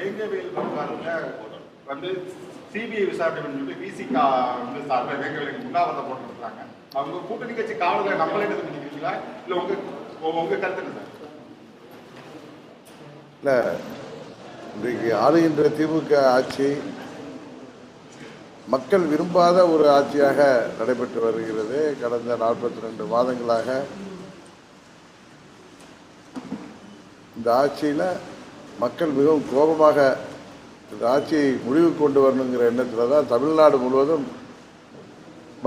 வேங்கவேல் வந்து சிபிஐ விசாரணை சொல்லி விசிகா வந்து சார்பில் வேங்கவேலுக்கு உண்ணாவிரதம் போட்டுருக்காங்க. அவங்க கூட்டணி கட்சி காவலர்களை நம்மளே நினைக்கிறீங்களா இல்லை உங்க கருத்து என்ன சார்? இல்லை, இன்றைக்கு ஆளுகின்ற திமுக ஆட்சி மக்கள் விரும்பாத ஒரு ஆட்சியாக நடைபெற்று வருகிறது. கடந்த 42 மாதங்களாக இந்த ஆட்சியில் மக்கள் மிகவும் கோபமாக இந்த ஆட்சியை முடிவுக்கு கொண்டு வரணுங்கிற எண்ணத்தில் தான் தமிழ்நாடு முழுவதும்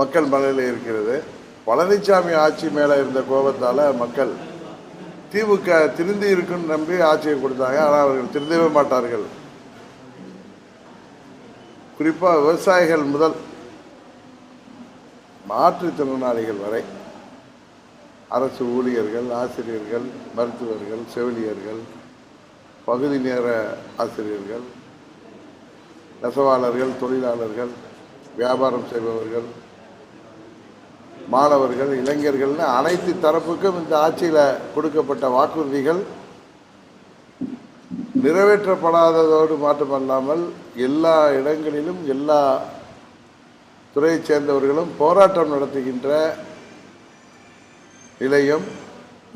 மக்கள் மனதில் இருக்கிறது. பழனிசாமி ஆட்சி மேலே இருந்த கோபத்தால் மக்கள் திமுக திருந்தி இருக்குன்னு நம்பி ஆட்சியை கொடுத்தாங்க. ஆனால் அவர்கள் திருந்தவே மாட்டார்கள். குறிப்பாக விவசாயிகள் முதல் மாற்றுத்திறனாளிகள் வரை, அரசு ஊழியர்கள், ஆசிரியர்கள், மருத்துவர்கள், செவிலியர்கள், பகுதி நேர ஆசிரியர்கள், நெசவாளர்கள், தொழிலாளர்கள், வியாபாரம் செய்பவர்கள், மாணவர்கள், இளைஞர்கள்னு அனைத்து தரப்புக்கும் இந்த ஆட்சியில் கொடுக்கப்பட்ட வாக்குறுதிகள் நிறைவேற்றப்படாததோடு மட்டுமல்லாமல் எல்லா இடங்களிலும் எல்லா துறையைச் சேர்ந்தவர்களும் போராட்டம் நடத்துகின்ற நிலையும்,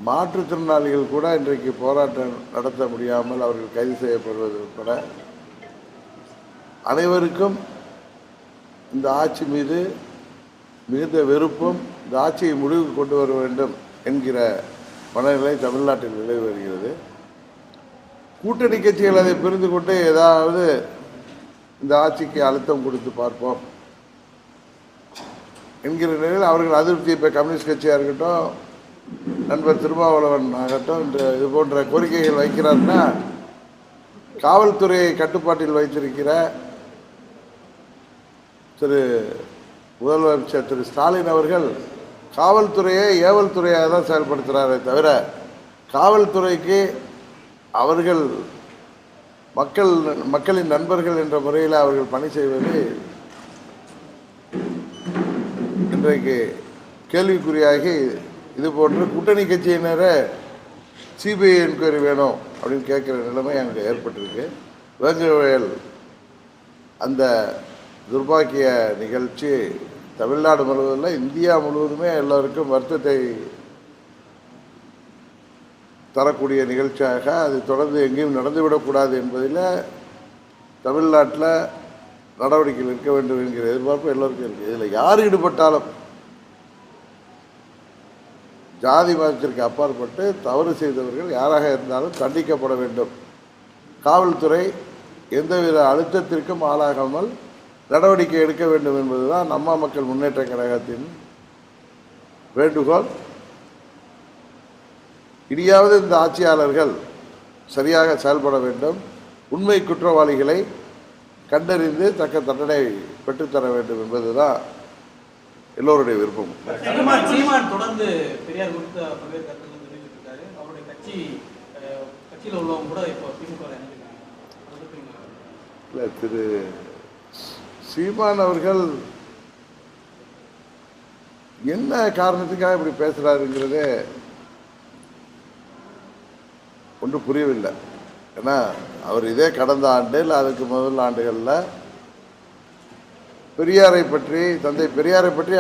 மாற்றுத்திறனாளிகள் கூட இன்றைக்கு போராட்டம் நடத்த முடியாமல் அவர்கள் கைது செய்யப்படுவது உட்பட அனைவருக்கும் இந்த ஆட்சி மீது மிகுந்த வெறுப்பும், இந்த ஆட்சியை முடிவுக்கு கொண்டு வர வேண்டும் என்கிற மனநிலை தமிழ்நாட்டில் நிலவி வருகிறது. கூட்டணி கட்சிகள் அதை புரிந்து கொண்டு ஏதாவது இந்த ஆட்சிக்கு அழுத்தம் கொடுத்து பார்ப்போம் என்கிற நிலையில் அவர்கள் அதிருப்தி, இப்போ கம்யூனிஸ்ட் கட்சியாக இருக்கட்டும், நண்பர் திருமாவளவன் ஆகட்டும், இது போன்ற கோரிக்கைகள் வைக்கிறார்னா, காவல்துறையை கட்டுப்பாட்டில் வைத்திருக்கிற முதலமைச்சர் திரு ஸ்டாலின் அவர்கள் காவல்துறையை ஏவல் துறையாக தான் செயல்படுத்துகிறாரே தவிர, காவல்துறைக்கு அவர்கள் மக்களின் நண்பர்கள் என்ற முறையில் அவர்கள் பணி செய்வது இன்றைக்கு கேள்விக்குறியாகி, இது போன்று கூட்டணி கட்சியினரை சிபிஐ என்கொயரி வேணும் அப்படின்னு கேட்குற நிலைமை அங்கே ஏற்பட்டிருக்கு. வேங்கவேல் அந்த துர்பாக்கிய நிகழ்ச்சி தமிழ்நாடு முழுவதும், இந்தியா முழுவதுமே எல்லோருக்கும் வருத்தத்தை தரக்கூடிய நிகழ்ச்சியாக அது தொடர்ந்து எங்கேயும் நடந்துவிடக்கூடாது என்பதில் தமிழ்நாட்டில் நடவடிக்கைகள் இருக்க வேண்டும் என்கிற எதிர்பார்ப்பு எல்லோருக்கும் இருக்குது. இதில் யார் ஈடுபட்டாலும் ஜாதி மதத்திற்கு அப்பாற்பட்டு தவறு செய்தவர்கள் யாராக இருந்தாலும் தண்டிக்கப்பட வேண்டும். காவல்துறை எந்தவித அழுத்தத்திற்கும் ஆளாகாமல் நடவடிக்கை எடுக்க வேண்டும் என்பதுதான் நம்ம மக்கள் முன்னேற்ற கழகத்தின் வேண்டுகோள். இனியாவது இந்த ஆட்சியாளர்கள் சரியாக செயல்பட வேண்டும். உண்மை குற்றவாளிகளை கண்டறிந்து தக்க தண்டனை பெற்றுத்தர வேண்டும் என்பதுதான் எல்லோருடைய விருப்பம். தொடர்ந்து பெரியார் குறித்த பல்வேறு கருத்துக்கள் தெரிவித்திருக்காரு. அவருடைய கட்சியில் உள்ளவங்க கூட இப்போ திமுக இல்லை, திரு சீமான் அவர்கள் என்ன காரணத்துக்காக இப்படி பேசுகிறாருங்கிறதே ஒன்றும் புரியவில்லை. ஏன்னா அவர் இதே கடந்த ஆண்டு இல்லை அதுக்கு முதல் ஆண்டுகளில் பெரியாரை பற்றி, தந்தை பெரியாரை பற்றி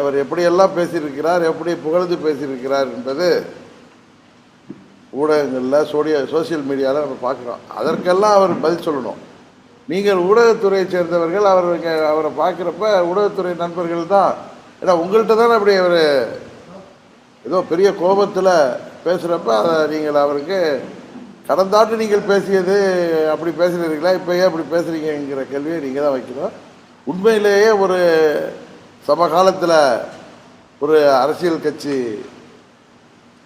அவர் எப்படியெல்லாம் பேசியிருக்கிறார், எப்படி புகழ்ந்து பேசியிருக்கிறார் என்பது ஊடகங்களில் சோசியல் மீடியாவில் நம்ம பார்க்குறோம். அதற்கெல்லாம் அவர் பதில் சொல்லணும். நீங்கள் ஊடகத்துறையை சேர்ந்தவர்கள், அவரை பார்க்குறப்ப ஊடகத்துறை நண்பர்கள் தான், ஏன்னா உங்கள்கிட்ட தானே அப்படி அவர் ஏதோ பெரிய கோபத்தில் பேசுகிறப்ப அதை நீங்கள் அவருக்கு கடந்த ஆண்டு நீங்கள் பேசியது அப்படி பேசுகிறீங்களா, இப்போ ஏன் அப்படி பேசுகிறீங்கிற கேள்வியை நீங்கள் தான் வைக்கணும். உண்மையிலேயே ஒரு சமகாலத்தில் ஒரு அரசியல் கட்சி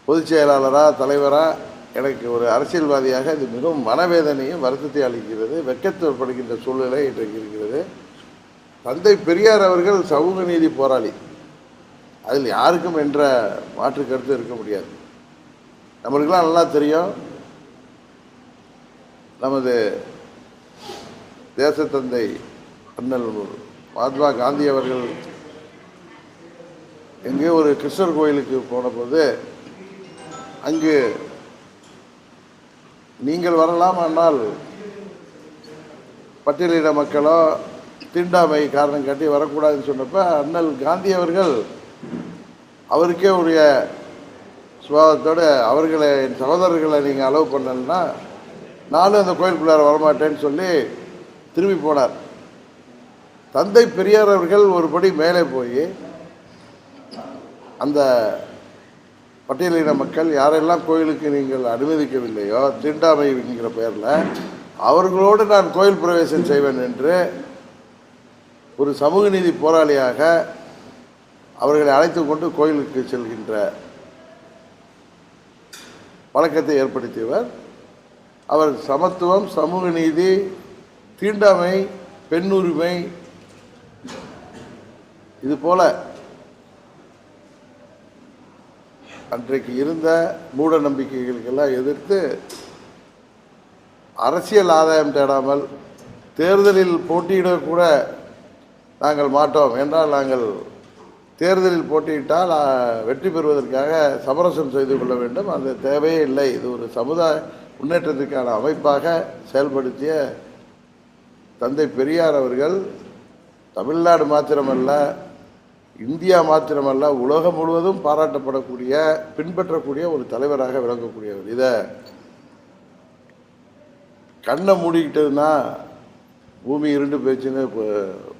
பொதுச் செயலாளராக, தலைவராக, எனக்கு ஒரு அரசியல்வாதியாக இது மிகவும் மனவேதனையும் வருத்தத்தை அளிக்கிறது. வெட்கப்படுகின்ற சூழ்நிலை இன்றைக்கு இருக்கிறது. தந்தை பெரியார் அவர்கள் சமூக நீதி போராளி, அதில் யாருக்கும் என்ற மாற்று கருத்து இருக்க முடியாது. நம்மளுக்கெல்லாம் நல்லா தெரியும், நமது தேசத்தந்தை அண்ணல் மகாத்மா காந்தி அவர்கள் எங்கேயோ ஒரு கிருஷ்ணர் கோயிலுக்கு போனபோது அங்கு நீங்கள் வரலாம், ஆனால் பட்டியலின மக்களோ தீண்டாமை காரணம் காட்டி வரக்கூடாதுன்னு சொன்னப்போ அண்ணல் காந்தி அவர்கள் அவருக்கே உரிய சுபாவத்தோடு அவர்களை என் சகோதரர்களை நீங்கள் அலோவ் பண்ணலன்னா நானும் அந்த கோயிலுக்குள்ளார வரமாட்டேன்னு சொல்லி திரும்பி போனார். தந்தை பெரியார் அவர்கள் ஒருபடி மேலே போய் அந்த பட்டியலின மக்கள் யாரெல்லாம் கோயிலுக்கு நீங்கள் அனுமதிக்கவில்லையோ தீண்டாமை என்கிற பெயரில் அவர்களோடு நான் கோயில் பிரவேசம் செய்வேன் என்று ஒரு சமூக நீதி போராளியாக அவர்களை அழைத்து கொண்டு கோயிலுக்கு செல்கின்ற பழக்கத்தை ஏற்படுத்தியவர். அவர் சமத்துவம், சமூக நீதி, தீண்டாமை, பெண் உரிமை, இது போல அன்றைக்கு இருந்த மூட நம்பிக்கைகளுக்கெல்லாம் எதிர்த்து அரசியல் ஆதாயம் தேடாமல் தேர்தலில் போட்டியிடக்கூட நாங்கள் மாட்டோம் என்றால் நாங்கள் தேர்தலில் போட்டியிட்டால் வெற்றி பெறுவதற்காக சமரசம் செய்து கொள்ள வேண்டும், அந்த தேவையே இல்லை, இது ஒரு சமுதாய முன்னேற்றத்திற்கான அமைப்பாக செயல்படுத்திய தந்தை பெரியார் அவர்கள் தமிழ்நாடு மாத்திரமல்ல, இந்தியா மாத்திரமல்ல, உலகம் முழுவதும் பாராட்டப்படக்கூடிய பின்பற்றக்கூடிய ஒரு தலைவராக விளங்கக்கூடியவர். இதை கண்ணை மூடிக்கிட்டதுன்னா பூமி இருண்டு போச்சுன்னு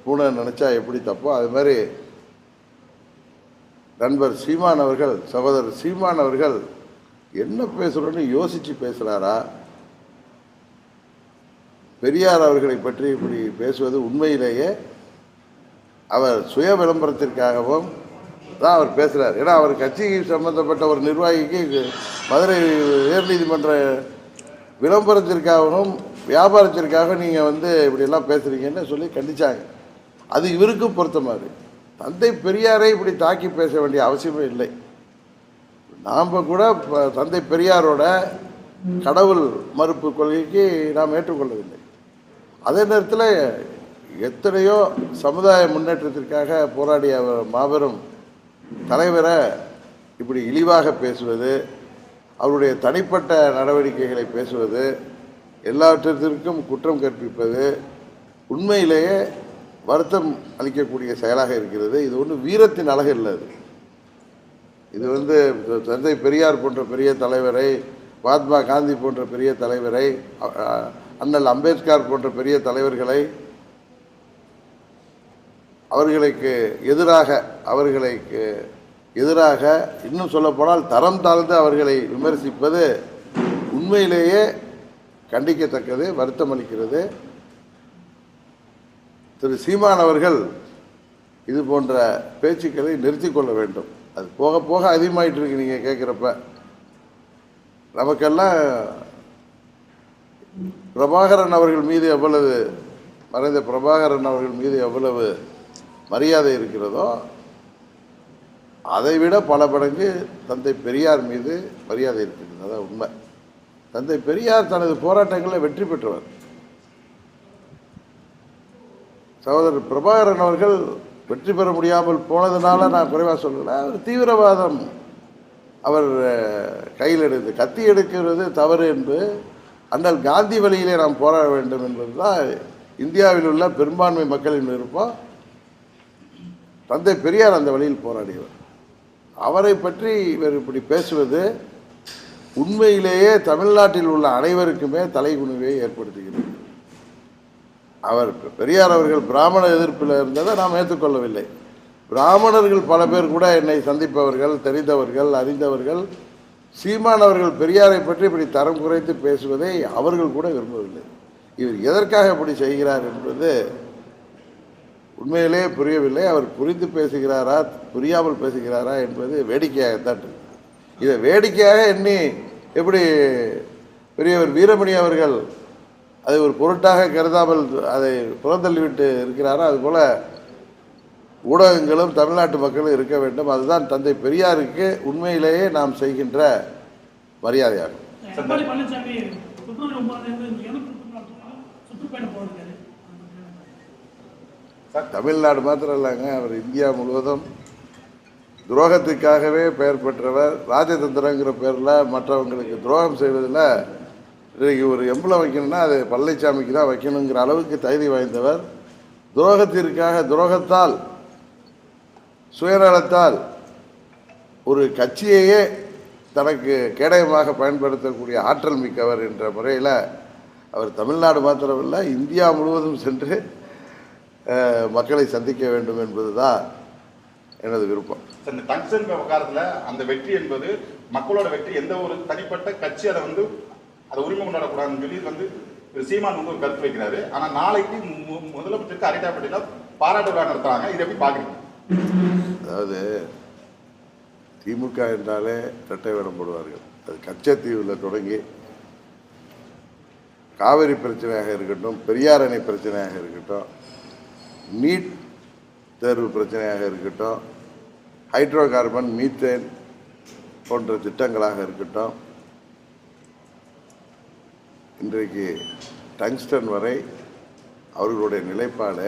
பூனை நினச்சா எப்படி தப்போ அது மாதிரி நண்பர் சீமான் அவர்கள், சகோதரர் சீமான் அவர்கள் என்ன பேசுகிறோன்னு யோசித்து பேசுகிறாரா? பெரியார் அவர்களை பற்றி இப்படி பேசுவது உண்மையிலேயே அவர் சுய விளம்பரத்திற்காகவும் தான் அவர் பேசுகிறார். ஏன்னா அவர் கட்சி சம்பந்தப்பட்ட ஒரு நிர்வாகிக்கு மதுரை உயர்நீதிமன்ற விளம்பரத்திற்காகவும் வியாபாரத்திற்காக நீங்கள் இப்படியெல்லாம் பேசுகிறீங்கன்னு சொல்லி கண்டித்தாங்க. அது இவருக்கும் பொருத்தமாக தந்தை பெரியாரை இப்படி தாக்கி பேச வேண்டிய அவசியமே இல்லை. நாம் கூட தந்தை பெரியாரோட கடவுள் மறுப்பு கொள்கைக்கு நாம் ஏற்றுக்கொள்ளவில்லை. அதே நேரத்தில் எத்தனையோ சமுதாய முன்னேற்றத்திற்காக போராடிய மாபெரும் தலைவரை இப்படி இழிவாக பேசுவது, அவருடைய தனிப்பட்ட நடவடிக்கைகளை பேசுவது, எல்லாவற்றிற்கும் குற்றம் கற்பிப்பது உண்மையிலேயே வருத்தம் அளிக்கக்கூடிய செயலாக இருக்கிறது. இது ஒன்றும் வீரத்தின் அழகு இல்லை. இது தந்தை பெரியார் போன்ற பெரிய தலைவரை, மகாத்மா காந்தி போன்ற பெரிய தலைவரை, அண்ணல் அம்பேத்கர் போன்ற பெரிய தலைவர்களை அவர்களுக்கு எதிராக இன்னும் சொல்லப்போனால் தரம் தாழ்ந்து அவர்களை விமர்சிப்பது உண்மையிலேயே கண்டிக்கத்தக்கது, வருத்தம் அளிக்கிறது. திரு சீமான் அவர்கள் இது போன்ற பேச்சுக்களை நிறுத்தி கொள்ள வேண்டும். அது போக போக அதிகமாயிட்டு இருக்கு. நீங்கள் கேட்குறப்ப நமக்கெல்லாம் பிரபாகரன் அவர்கள் மீது எவ்வளவு, மறைந்த பிரபாகரன் அவர்கள் மீது எவ்வளவு மரியாதை இருக்கிறதோ அதைவிட பல மடங்கு தந்தை பெரியார் மீது மரியாதை இருக்கிறது. அதான் உண்மை. தந்தை பெரியார் தனது போராட்டங்களில் வெற்றி பெற்றவர். சகோதரர் பிரபாகரன் அவர்கள் வெற்றி பெற முடியாமல் போனதுனால நான் குறைவாக சொல்லலை. அவர் தீவிரவாதம் அவர் கையில் எடுத்து கத்தி எடுக்கிறது தவறு என்று அண்ணல் காந்தி வழியிலே நாம் போராட வேண்டும் என்பது தான் இந்தியாவில் உள்ள பெரும்பான்மை மக்களின் விருப்பம். தந்தை பெரியார் அந்த வழியில் போராடியவர். அவரை பற்றி இவர் இப்படி பேசுவது உண்மையிலேயே தமிழ்நாட்டில் உள்ள அனைவருக்குமே தலைகுனிவை ஏற்படுத்துகிறது. அவர் பெரியார் அவர்கள் பிராமண எதிர்ப்பில் இருந்ததை நாம் ஏற்றுக்கொள்ளவில்லை. பிராமணர்கள் பல பேர் கூட என்னை சந்திப்பவர்கள், தெரிந்தவர்கள், அறிந்தவர்கள் சீமான் அவர்கள் பெரியாரை பற்றி இப்படி தரம் குறைத்து பேசுவதை அவர்கள் கூட விரும்பவில்லை. இவர் எதற்காக இப்படி செய்கிறார் என்பது உண்மையிலே புரியவில்லை. அவர் புரிந்து பேசுகிறாரா புரியாமல் பேசுகிறாரா என்பது வேடிக்கையாகத்தான் இருக்கு. இதை வேடிக்கையாக எண்ணி எப்படி பெரியவர் வீரமணி அவர்கள் அதை ஒரு பொருட்டாக கருதாமல் அதை புறந்தள்ளிவிட்டு இருக்கிறாரோ அதுபோல் ஊடகங்களும் தமிழ்நாட்டு மக்களும் இருக்க வேண்டும். அதுதான் தந்தை பெரியாருக்கு உண்மையிலேயே நாம் செய்கின்ற மரியாதையாகும். தமிழ்நாடு மாத்திரம் இல்லைங்க, அவர் இந்தியா முழுவதும் துரோகத்துக்காகவே பெயர் பெற்றவர். ராஜதந்திரங்கிற பேரில் மற்றவங்களுக்கு துரோகம் செய்வதில் இன்றைக்கு ஒரு எம்பளம் வைக்கணும்னா அது பழனிசாமிக்கு தான் வைக்கணுங்கிற அளவுக்கு தகுதி வாய்ந்தவர். துரோகத்தால் சுயநலத்தால் ஒரு கட்சியையே தனக்கு கேடயமாக பயன்படுத்தக்கூடிய ஆற்றல் மிக்கவர் என்ற முறையில் அவர் தமிழ்நாடு மாத்திரமல்ல இந்தியா முழுவதும் சென்று மக்களை சந்திக்க வேண்டும் என்பதுதான் எனது விருப்பம். இந்த டங்ஸ்டன் விவகாரத்தில் அந்த வெற்றி என்பது மக்களோட வெற்றி. எந்த ஒரு தனிப்பட்ட கட்சி அதை உரிமை கொண்டாடக்கூடாதுன்னு சொல்லி சீமான் ஒரு கருத்து வைக்கிறாரு. ஆனா நாளைக்கு முதலமைச்சருக்கு அரிட்டாப்பட்டியில பாராட்டு விழா நடத்துறாங்க. இதை எப்படி பாக்குறீங்க? அதாவது திமுக என்றாலே இரட்டை வேடம் போடுவார்கள். அது கச்சத்தீவில் தொடங்கி காவிரி பிரச்சனையாக இருக்கட்டும், பெரியார் அணை பிரச்சனையாக இருக்கட்டும், நீட் தேர்வு பிரச்சனையாக இருக்கட்டும், ஹைட்ரோ கார்பன் மீத்தேன் போன்ற திட்டங்களாக இருக்கட்டும், இன்றைக்கு டங்ஸ்டன் வரை அவர்களுடைய நிலைப்பாடு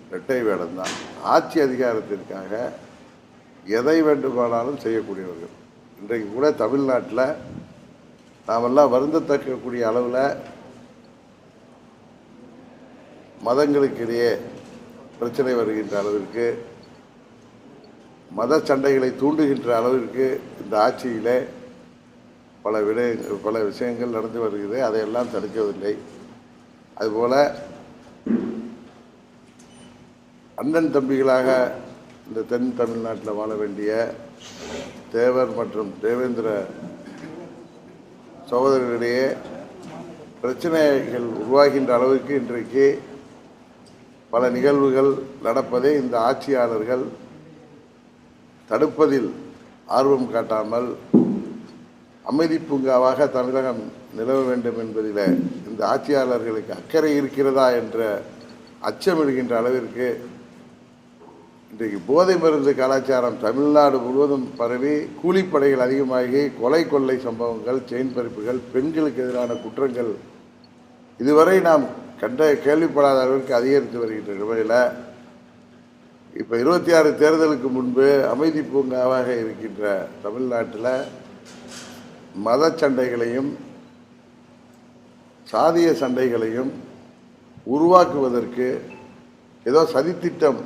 இரட்டை வேடம்தான். ஆட்சி அதிகாரத்திற்காக எதை வேண்டுமானாலும் செய்யக்கூடியவர்கள். இன்றைக்கு கூட தமிழ்நாட்டில் நாமெல்லாம் வருந்தத்தக்கக்கூடிய அளவில் மதங்களுக்கிடையே பிரச்சனை வருகின்ற அளவிற்கு, மத சண்டைகளை தூண்டுகின்ற அளவிற்கு இந்த ஆட்சியிலே பல விஷயங்கள் நடந்து வருகிறது. அதையெல்லாம் தடுக்கவில்லை. அதுபோல் அண்ணன் தம்பிகளாக இந்த தென் தமிழ்நாட்டில் வாழ வேண்டிய தேவர் மற்றும் தேவேந்திர சகோதரர்களிடையே பிரச்சனைகள் உருவாகின்ற அளவுக்கு இன்றைக்கு பல நிகழ்வுகள் நடப்பதை இந்த ஆட்சியாளர்கள் தடுப்பதில் ஆர்வம் காட்டாமல் அமைதி பூங்காவாக தமிழகம் நிலவ வேண்டும் என்பதில் இந்த ஆட்சியாளர்களுக்கு அக்கறை இருக்கிறதா என்ற அச்சமிடுகின்ற அளவிற்கு இன்றைக்கு போதை மருந்து கலாச்சாரம் தமிழ்நாடு முழுவதும் பரவி கூலிப்படைகள் அதிகமாகி கொலை கொள்ளை சம்பவங்கள், செயின் பறிப்புகள், பெண்களுக்கு எதிரான குற்றங்கள் இதுவரை நாம் கேள்விப்படாத அளவிற்கு அதிகரித்து வருகின்ற நிலையில் இப்போ 26 தேர்தலுக்கு முன்பு அமைதி பூங்காவாக இருக்கின்ற தமிழ்நாட்டில் மத சண்டைகளையும் சாதிய சண்டைகளையும் உருவாக்குவதற்கு ஏதோ சதித்திட்டம்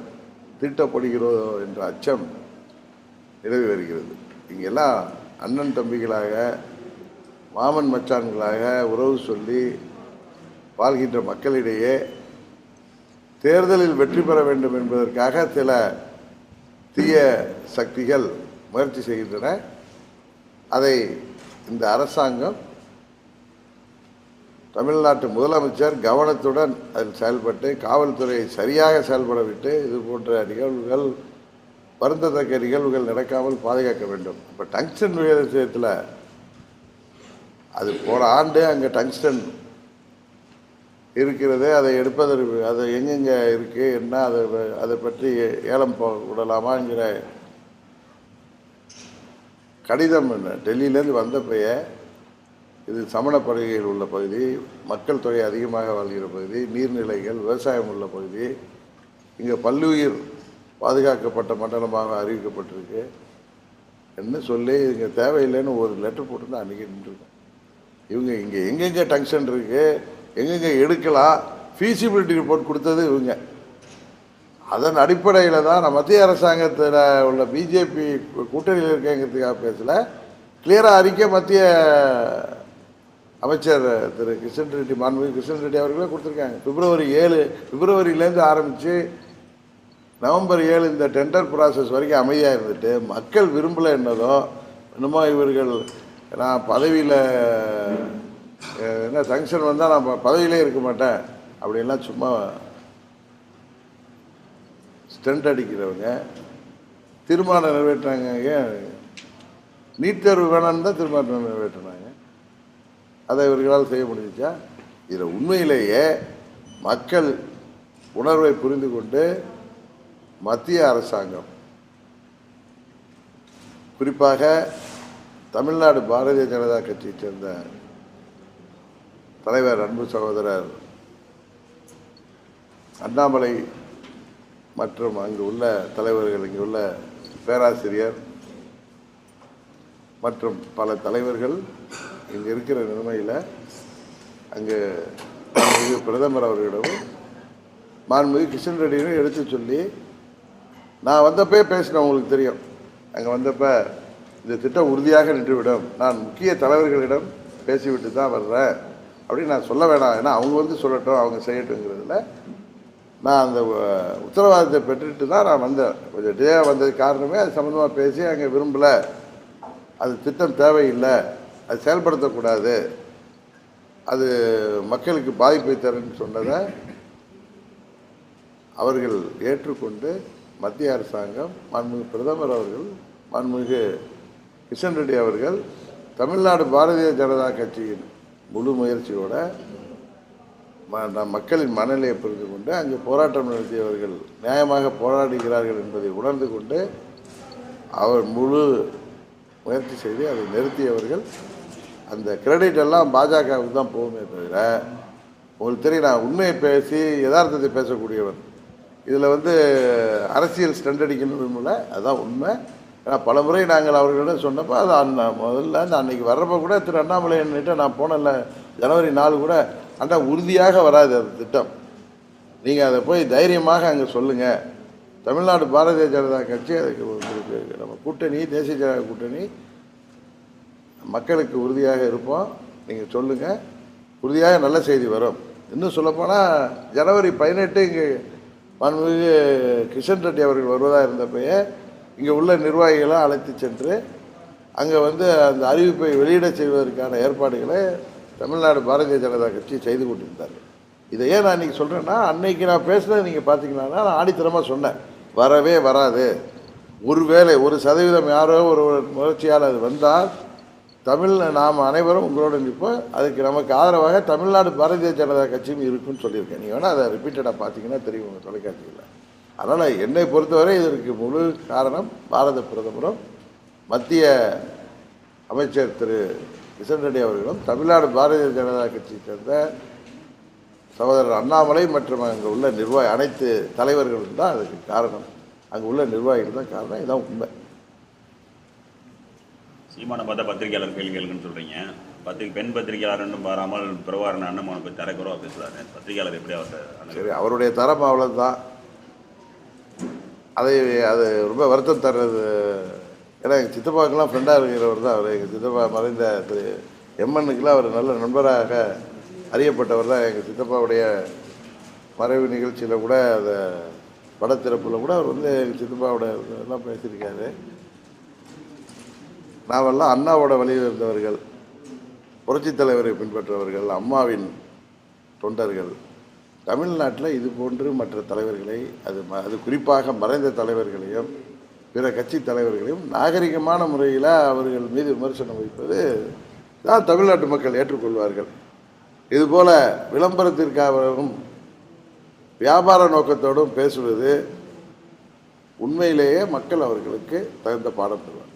தீட்டப்படுகிறதோ என்ற அச்சம் நிலவி வருகிறது. இங்கெல்லாம் அண்ணன் தம்பிகளாக, மாமன் மச்சான்களாக உறவு சொல்லி வாழ்கின்ற மக்களிடையே தேர்தலில் வெற்றி பெற வேண்டும் என்பதற்காக சில தீய சக்திகள் முயற்சி செய்கின்றன. அதை இந்த அரசாங்கம், தமிழ்நாட்டு முதலமைச்சர் கவனத்துடன் அதில் செயல்பட்டு காவல்துறையை சரியாக செயல்பட விட்டு இது போன்ற நிகழ்வுகள், வருந்தத்தக்க நிகழ்வுகள் நடக்காமல் பாதுகாக்க வேண்டும். இப்போ டங்ஸ்டன் விஷயத்தில் அது போன ஆண்டு அங்கே டங்ஸ்டன் இருக்கிறது, அதை எடுப்பதற்கு அது எங்கெங்கே இருக்குது, என்ன அதை பற்றி ஏலம் விடலாமாங்கிற கடிதம் டெல்லியிலேருந்து வந்தப்பைய இது சமணப்படுகையில் உள்ள பகுதி, மக்கள் தொகை அதிகமாக வாழ்கிற பகுதி, நீர்நிலைகள், விவசாயம் உள்ள பகுதி, இங்கே பல்லுயிர் பாதுகாக்கப்பட்ட மண்டலமாக அறிவிக்கப்பட்டிருக்கு என்ன சொல்லி இங்கே தேவையில்லைன்னு ஒரு லெட்டர் போட்டு தான் அன்றைக்கி நின்றுருக்கோம். இவங்க இங்கே எங்கெங்கே டங்ஷன் இருக்குது, எங்கெங்கே எடுக்கலாம், ஃபீஸிபிலிட்டி ரிப்போர்ட் கொடுத்தது இவங்க. அதன் அடிப்படையில் தான் நான் மத்திய அரசாங்கத்தில் உள்ள பிஜேபி கூட்டணியில் இருக்கங்கிறதுக்காக பேசல, கிளியராக அறிக்கை மத்திய அமைச்சர் திரு கிஷன் ரெட்டி, மாண்புமிகு கிஷன் ரெட்டி அவர்களே கொடுத்துருக்காங்க. பிப்ரவரியிலேருந்து ஆரம்பித்து நவம்பர் 7 இந்த டெண்டர் ப்ராசஸ் வரைக்கும் அமைதியாக இருந்துட்டு மக்கள் விரும்பலை என்னதோ என்னமோ இவர்கள் நான் பதவியில் என்ன ஃபங்க்ஷன் வந்தால் நான் பதவியிலே இருக்க மாட்டேன் அப்படின்லாம் சும்மா ஸ்டண்ட் அடிக்கிறவங்க தீர்மானம் நிறைவேற்றினாங்க. ஏன் நீட் தேர்வு வேணான்னு தான் தீர்மானம் நிறைவேற்றினாங்க. அதை இவர்களால் செய்ய முடிஞ்சிச்சா? இதில் உண்மையிலேயே மக்கள் உணர்வை புரிந்து கொண்டு மத்திய அரசாங்கம், குறிப்பாக தமிழ்நாடு பாரதிய ஜனதா கட்சியைச் சேர்ந்த தலைவர் அன்பு சகோதரர் அண்ணாமலை மற்றும் அங்கு உள்ள தலைவர்கள், இங்கு உள்ள பேராசிரியர் மற்றும் பல தலைவர்கள் இங்கே இருக்கிற நிலைமையில் அங்கே பிரதமர் அவர்களிடமும் மாண்புமிகு கிஷன் ரெட்டியும் எடுத்து சொல்லி, நான் வந்தப்பே பேசினேன், உங்களுக்கு தெரியும். அங்கே வந்தப்போ இந்த திட்டம் உறுதியாக நின்றுவிடும், நான் முக்கிய தலைவர்களிடம் பேசிவிட்டு தான் வர்றேன் அப்படின்னு நான் சொல்ல வேணாம், ஏன்னா அவங்க வந்து சொல்லட்டும், அவங்க செய்யட்டுங்கிறதுல நான் அந்த உத்தரவாதத்தை பெற்றுட்டு தான் நான் வந்தேன். கொஞ்சம் டிலேயாக வந்ததுக்கு காரணமே அது சம்மந்தமாக பேசி அங்கே விரும்பலை, அது திட்டம் தேவையில்லை, அது செயல்படுத்தக்கூடாது, அது மக்களுக்கு பாதிப்பை தருன்னு சொன்னதை அவர்கள் ஏற்றுக்கொண்டு மத்திய அரசாங்கம், மாண்புமிகு பிரதமர் அவர்கள், மாண்புமிகு கிஷன் ரெட்டி அவர்கள் தமிழ்நாடு பாரதிய ஜனதா கட்சியின் முழு முயற்சியோட மக்களின் மனநிலையை புரிந்து கொண்டு அங்கே போராட்டம் நடத்தியவர்கள் நியாயமாக போராடுகிறார்கள் என்பதை உணர்ந்து கொண்டு அவர் முழு முயற்சி செய்து அதை நிறுத்தியவர்கள். அந்த கிரெடிட் எல்லாம் பாஜகவுக்கு தான் போகுமே தவிர, உங்களுக்கு தெரியும், நான் உண்மையை பேசி யதார்த்தத்தை பேசக்கூடியவன். இதில் வந்து அரசியல் ஸ்டண்ட் அடிக்கணும்ல, அதுதான் உண்மை. ஏன்னா பல முறை நாங்கள் அவர்களிடம் சொன்னப்போ அது முதல்ல அந்த அன்னைக்கு வர்றப்போ கூட திரு அண்ணாமலை என்கிட்ட நான் போனல ஜனவரி 4 கூட, அண்ணா உறுதியாக வராது அந்த திட்டம், நீங்கள் அதை போய் தைரியமாக அங்கே சொல்லுங்கள், தமிழ்நாடு பாரதிய ஜனதா கட்சி அதுக்கு உங்களுக்கு நம்ம கூட்டணி, தேசிய ஜனதா கூட்டணி மக்களுக்கு உறுதியாக இருப்போம், நீங்கள் சொல்லுங்கள், உறுதியாக நல்ல செய்தி வரும். இன்னும் சொல்லப்போனால் ஜனவரி 18 இங்கே மாண்புமிகு கிஷன் ரெட்டி அவர்கள் வருவதாக இருந்தப்பயே இங்கே உள்ள நிர்வாகிகளை அழைத்து சென்று அங்கே வந்து அந்த அறிவிப்பை வெளியிட செய்வதற்கான ஏற்பாடுகளை தமிழ்நாடு பாரதிய ஜனதா கட்சி செய்து கொண்டிருந்தார்கள். இதை ஏன் நான் இன்றைக்கி சொல்கிறேன்னா, அன்னைக்கு நான் பேசுனது நீங்கள் பார்த்தீங்கன்னா நான் ஆணித்தரமாக சொன்னேன், வரவே வராது, ஒருவேளை 1% யாரோ ஒரு முயற்சியால் அது வந்தால் நாம் அனைவரும் உங்களோட நிற்போம், அதுக்கு நமக்கு ஆதரவாக தமிழ்நாடு பாரதிய ஜனதா கட்சியும் இருக்குன்னு சொல்லியிருக்கேன். நீங்கள் வேணால் அதை ரிப்பீட்டடாக பார்த்தீங்கன்னா தெரியும் உங்கள் தொலைக்காட்சியில். அதனால் என்னை பொறுத்தவரை இதற்கு முழு காரணம் பாரத பிரதமரும் மத்திய அமைச்சர் திரு கிஷன் ரெட்டி அவர்களும் தமிழ்நாடு பாரதிய ஜனதா கட்சியை சேர்ந்த சகோதரர் அண்ணாமலை மற்றும் அங்கே உள்ள அனைத்து தலைவர்களும் தான் அதுக்கு காரணம், அங்கே உள்ள நிர்வாகிகள் தான் காரணம். இதுதான் உண்மை. சீமான பார்த்தா பத்திரிகையாளர் கேள்வி கேளுங்கன்னு சொல்கிறீங்க, பெண் பத்திரிகையாளர்னு பாராமல் பிரபாகரன் அண்ணன் பற்றி தரக்குறவாக பேசுகிறாரு, பத்திரிகையாளர் எப்படி அவர்? சரி, அவருடைய தரம் அவ்வளோதான். அது ரொம்ப வருத்தம் தர்றது. ஏன்னா எங்கள் சித்தப்பாவுக்கெல்லாம் ஃப்ரெண்டாக இருக்கிறவர் தான் அவர். எங்கள் சித்தப்பா மறைந்த திரு எம்என்னுக்கெல்லாம் அவர் நல்ல நண்பராக அறியப்பட்டவர் தான். எங்கள் சித்தப்பாவுடைய மறைவு நிகழ்ச்சியில் கூட அந்த படத்திறப்பில் கூட அவர் வந்து எங்கள் சித்தப்பாவோட எல்லாம் பேசியிருக்காரு. நாமெல்லாம் அண்ணாவோட வழியில் இருந்தவர்கள், புரட்சித் தலைவரை பின்பற்றவர்கள், அம்மாவின் தொண்டர்கள். தமிழ்நாட்டில் இது போன்று மற்ற தலைவர்களை அது குறிப்பாக மறைந்த தலைவர்களையும் பிற கட்சி தலைவர்களையும் நாகரிகமான முறையில் அவர்கள் மீது விமர்சனம் வைப்பது தான் தமிழ்நாட்டு மக்கள் ஏற்றுக்கொள்வார்கள். இதுபோல் விளம்பரத்திற்காகவும் வியாபார நோக்கத்தோடும் பேசுவது உண்மையிலேயே மக்கள் அவர்களுக்கு தகுந்த பாடம் தருவார்.